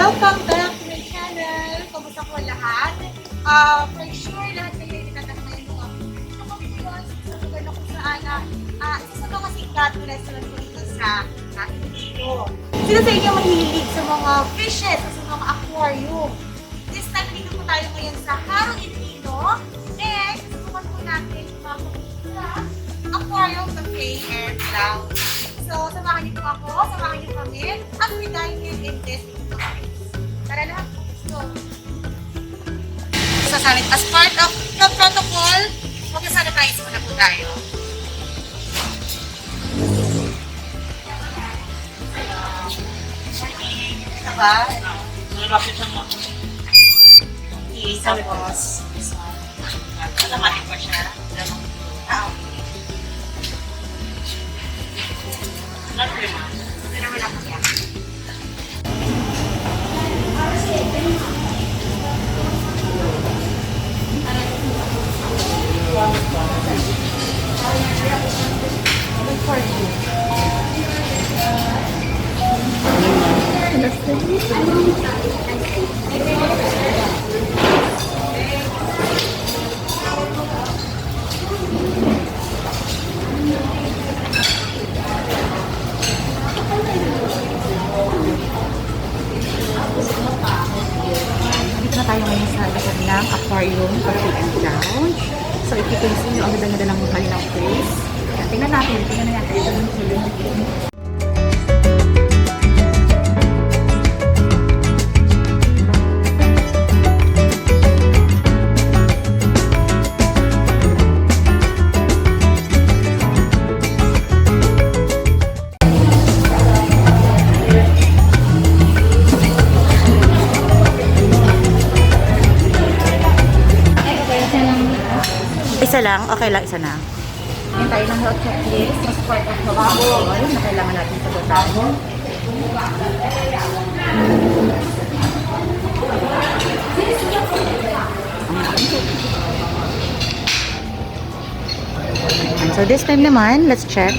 Welcome back to my channel! Kamusta po lahat? For sure, lahat kayo ay natatanggay mo. Ako dito sa lugar na kung saan isa sa mga sikat na restaurant ko dito sa Iloilo. Sino sa inyo mahilig sa mga fishes o sa mga aquarium? This time, dito po tayo ngayon sa Haro Iloilo. And susubukan po natin sa Aquarium Cafe and Lounge. So, samahan niyo po ako, samahan niyo kami at we dine in this place. Tara na, let's go! As part of the protocol, mag-sanitize muna po tayo. Ito ba? Isang boss. Automatic pa siya. Dito na tayo ngayon sa likod ng Aquarium Cafe and Lounge. So if you can see, ang ganda-ganda ng kanilang place. Tingnan natin ito. Isa lang? Okay lang, isa na. Ngayon tayo ng hot checklist. Mas part of the protocol na kailangan natin sagutan. And so this time naman, let's check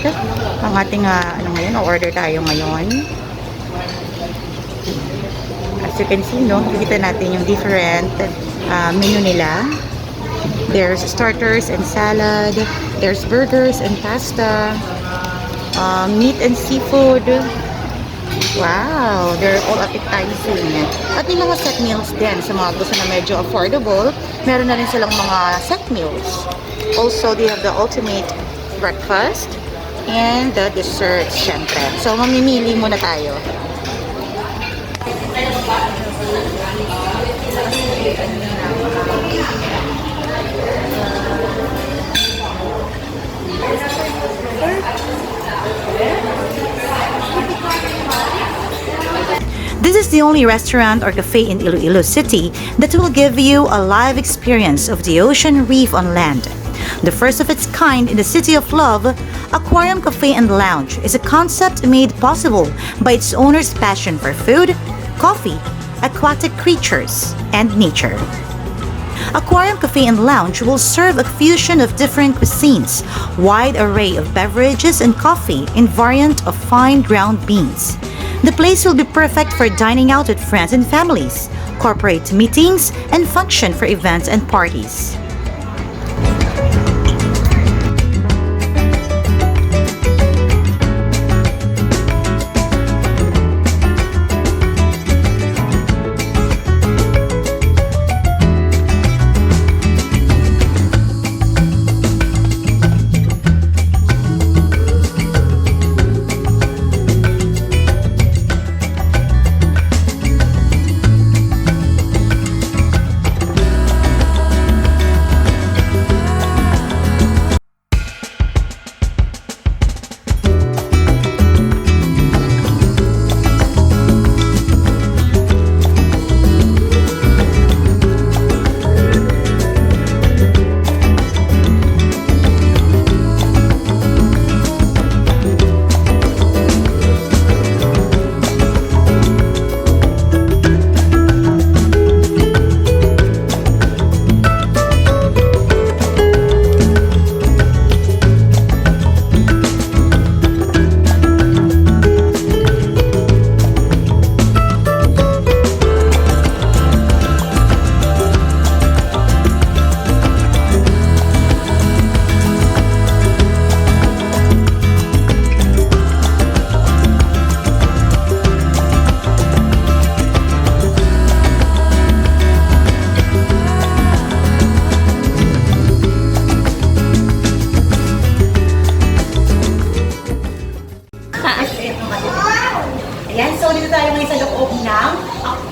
ang ating order tayo ngayon. As you can see, no, nakikita natin yung different menu nila. There's starters and salad. There's burgers and pasta. Meat and seafood. Wow! They're all appetizing. At may mga set meals din. Sa mga gusto na medyo affordable, meron na rin silang mga set meals. Also, they have the ultimate breakfast and the desserts, syempre. So, mamimili muna tayo. This is the only restaurant or cafe in Iloilo City that will give you a live experience of the ocean reef on land. The first of its kind in the City of Love, Aquarium Cafe and Lounge is a concept made possible by its owner's passion for food, coffee, aquatic creatures, and nature. Aquarium Cafe and Lounge will serve a fusion of different cuisines, wide array of beverages and coffee in variant of fine ground beans. The place will be perfect for dining out with friends and families, corporate meetings, and function for events and parties.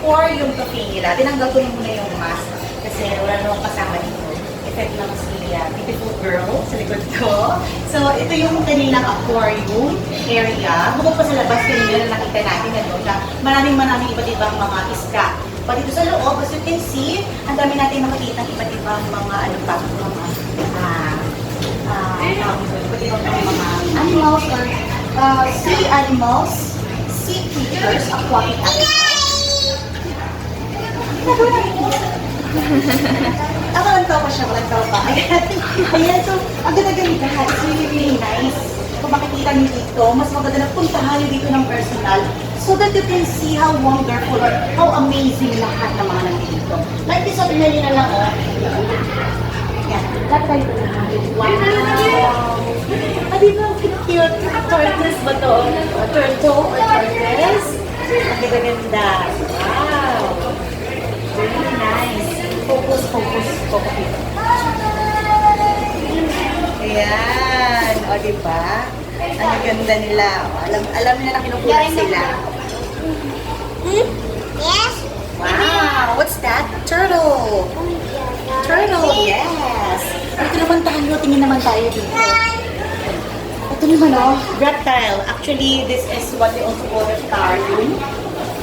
aquarium cafe nila. Tinanggal ko na muna yung mask kasi wala namang kasama dito. Effect lang si beautiful girl sa likod ko. So, ito yung kanilang aquarium area. Bukod pa sa labas kanina na nakita natin na maraming iba't ibang mga isda. But dito sa loob, as you can see, ang dami natin makikita ng iba't ibang mga iba't ibang mga animals or sea animals, sea creatures, aquatic animals. Ako lang tao pa siya, walang tao pa. Ayan, so, ang ganda-ganda. It's really, really nice. Kung makikita niyo dito, mas maganda na puntahan niyo dito ng personal so that you can see how wonderful or how amazing lahat ng mga nandito. Like this, sabi na lang, oh. Yan, lahat tayo wow! Hindi ba ang cute? Tortoise ba to? Turtle or tortoise? Ang ganda-ganda. Wow! Really nice. Focus. Ayan. O, diba? Ang ganda nila. Alam nila na kinukuha sila. Yes. Wow! What's that? Turtle! Turtle, yes! Dito naman tayo. Tingin naman tayo dito. Ito naman, oh. Reptile. Actually, this is what they also call reptarium.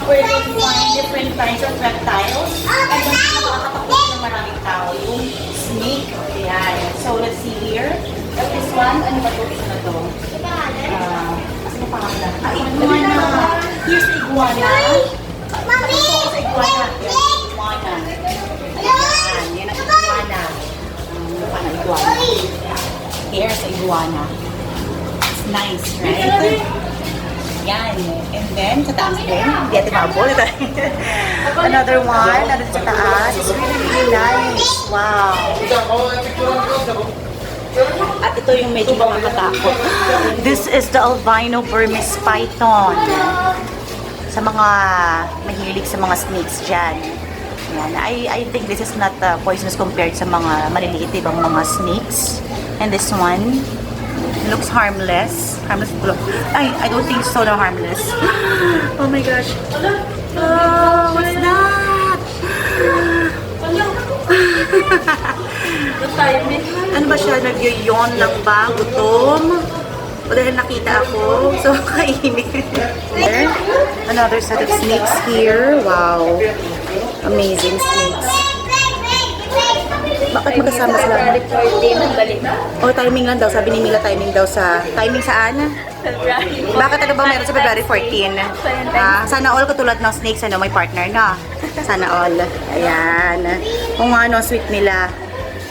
Where they find different kinds of reptiles. And then, nakakatakot ng maraming tao. Yung snake. Ayan. So, let's see here. This one, ano ba ito? Ito na ito. Kasi na pangalan. Iguana. Here's the iguana. Mommy. Sa iguana. Yes, iguana. Ayan. Yan ang iguana. Paano iguana? Here's the iguana. It's nice, right? Yan. And then, sa taas din, hindi natin maabol. Another one, nandun sa taas. It's really, really nice. Wow. At ito yung medyo nakakatakot. This is the albino Burmese python. Sa mga mahilig sa mga snakes dyan. Yan. I think this is not poisonous compared sa mga maliliit ibang mga snakes. And this one looks harmless. I don't think so na harmless. Oh my gosh. Oh, what's that? Ano ba siya? Nagyoyon lang ba? Gutom? O dahil nakita ako, so kainin. Another set of snakes here. Wow. Amazing snakes. Bakit magkasama sila? Oh, timing lang daw. Sabi ni Mila, timing daw sa... Timing saan? Bakit ano ba meron sa February 14? Sana all katulad ng snakes, ano, may partner na. Sana all. Ayan. Kung ano, sweet nila.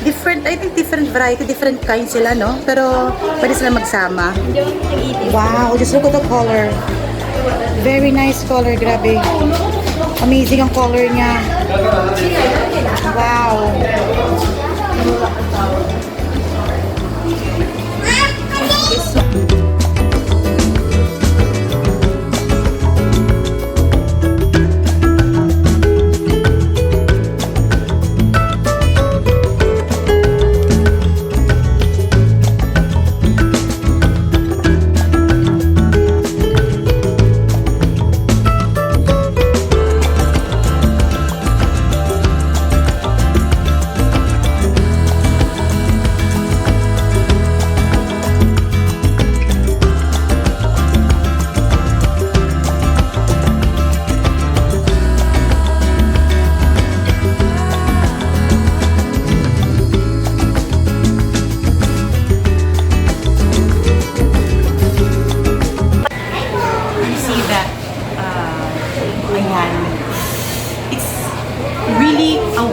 Different, I think different variety, different kinds sila, no? Pero pwede sila magsama. Wow, just look at the color. Very nice color, grabe. Amazing ang color niya. Wow.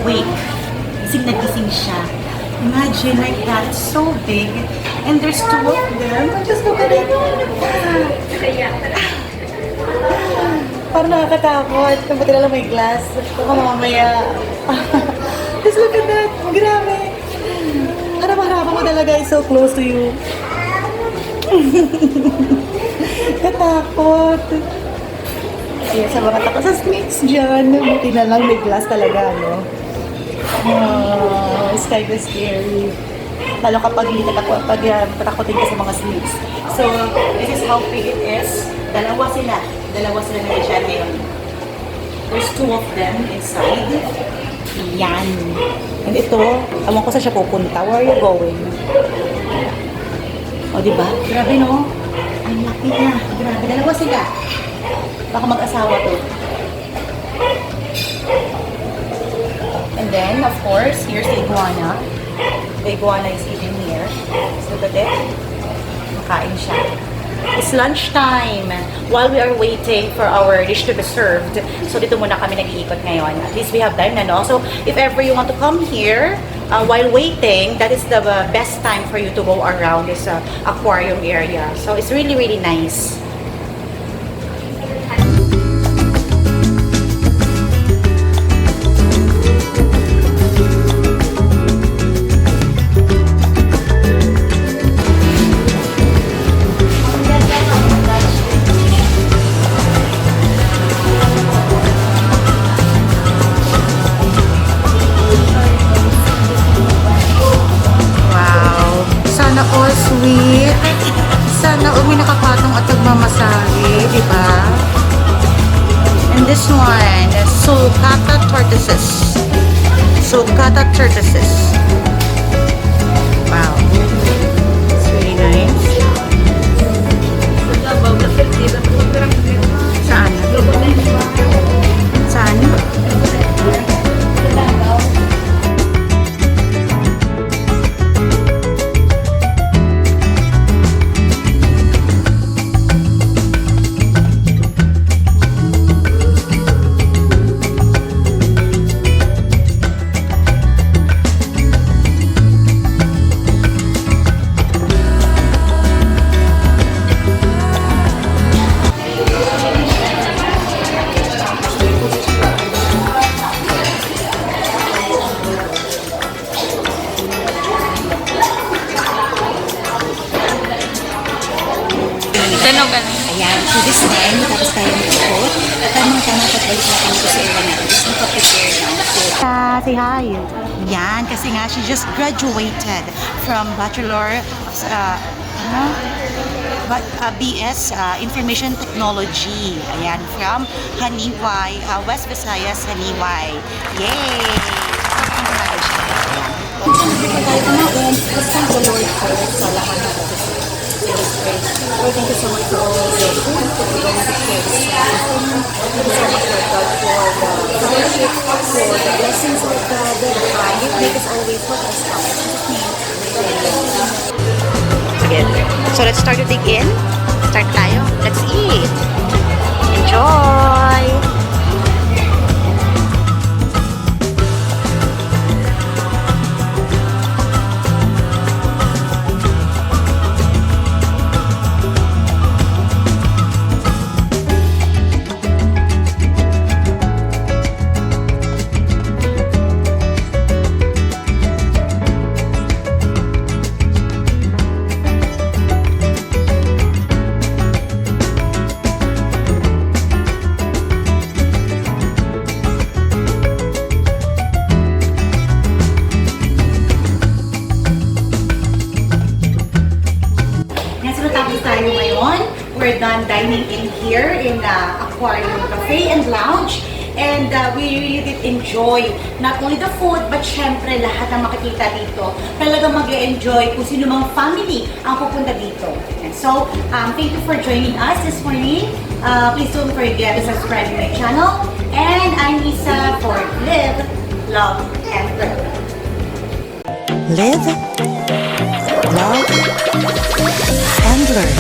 awake. Gising na gising siya. Imagine like that, it's so big. And there's two of them. Just look at it. Parang nakakatakot. Kabuti na lang may glass. Baka mamaya. Just look at that. Grabe. Harap-harapan mo talaga is so close to you. Katakot. Kaya sa mga takot sa snakes dyan, buti na lang may glass talaga, no? Oh, it's kind of scary. Lalo kapag hindi patakotin ka sa mga snakes. So, this is how big it is. Dalawa sila na dyan ngayon. There's two of them inside. Yan. And ito, alam ko saan siya pupunta. Where are you going? O, diba? Grabe, no? Ang laki na. Grabe. Dalawa sila. Baka mag-asawa to. And then, of course, here's the iguana. The iguana is eating here. So, look at it. Makain siya. It's lunchtime while we are waiting for our dish to be served. So, dito muna kami nag-iikot ngayon. At least we have time na, no? So, if ever you want to come here, while waiting, that is the best time for you to go around this aquarium area. So, it's really, really nice. Sana all sweet. Sana all may nakapatong at nagmamasahe, di ba? And this one, sulcata tortoises. Sulcata tortoises. Wow. It's really nice. Saan? Saan? Ayan, so this time, tapos tayo mag-coat. Tamang-tama pagbalik na kami sa iwan natin. Just nakaprepare na ang food. Say hi. Yan, kasi nga, she just graduated from Bachelor of BS Information Technology. Ayan, from Haniway, West Visayas, Haniway. Yay! Tayo kumain, kasang the Lord ko sa lahat ng offices. Lord, thank you so much for all the food that we're going to share this afternoon. Thank you so much, Lord God, for the fellowship, for the blessings of God that you make us always what us from. In Jesus' name, amen. So let's start to dig in. Start tayo. Let's eat. Enjoy! Tayo ngayon. We're done dining in here in Aquarium Cafe and Lounge. And we really did enjoy not only the food, but syempre lahat ng makikita dito. Talagang mag-enjoy kung sino mang family ang pupunta dito. And so, thank you for joining us this morning. Please don't forget to subscribe to my channel. And I'm Isa for Live, Love, and Learn. Live, love, and learn.